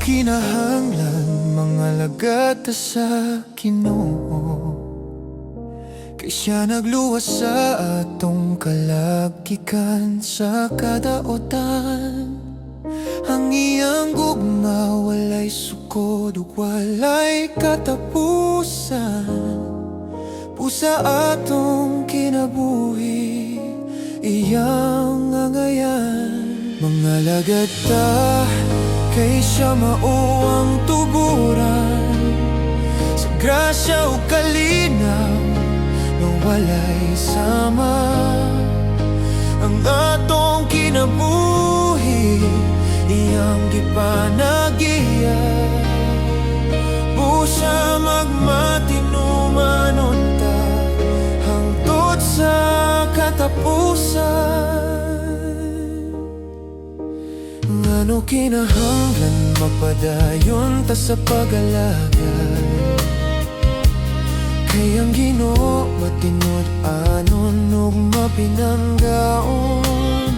kinahanglan mga lagata sa Ginoo, kay siya nagluwas sa atong kalagikan sa kadaotan. Ang iyang gugma walay sukod ug walay katapusan. Pusa atong kinabuhi iyang angayan. Mga lagata kay siya mao ang tuburan, sa grasya ug kalinaw no walay sama. Ang atong kinabuhi iyang gipanagiya. Busa magmatinuman unta hangtod sa katapusan. Ngano kinahanglan mapadayon ta sa pag-alagad, kay ang Ginoo matinud-anon ug mapinanggaon.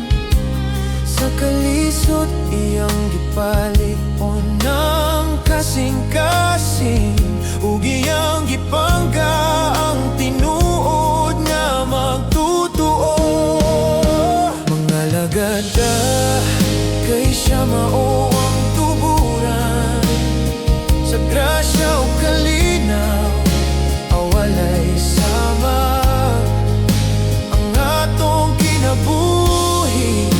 Sa kalisod iyang gipalig-on ng kasing-kasing, ug iyang gipangga ang tinuod nga magtutuo. Mga lagada kay siya mao ang tuburan, sa grasya ug kalinaw awalay sama. Ang atong kinabuhi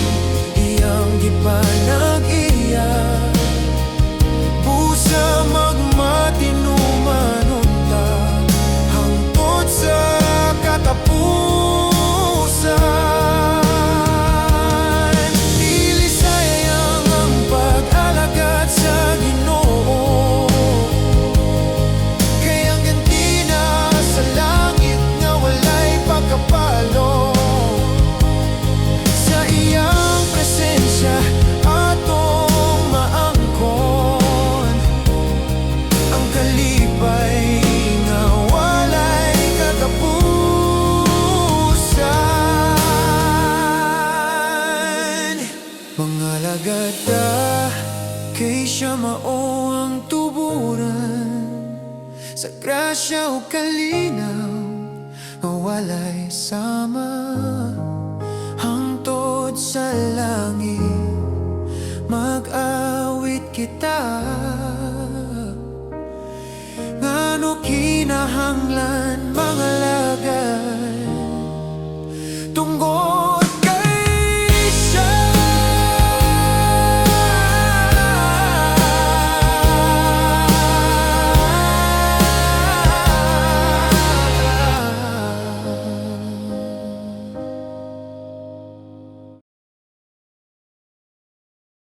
iyang gipanag-iya. Busa magmatinuman unta hangtod sa katapusan. Dili sayang ang pag-alagad sa Ginoo, kay ang gantina sa langit nga walay pagkapalo. Sa iyang presensya atong maangkon ang kalipay nga walay katapusan. Mga lagada kay siya mao ang tuburan, sa grasya ug kalinaw nga walay sama. Hangtod sa langit mag-awit kita. Ngano kinahanglan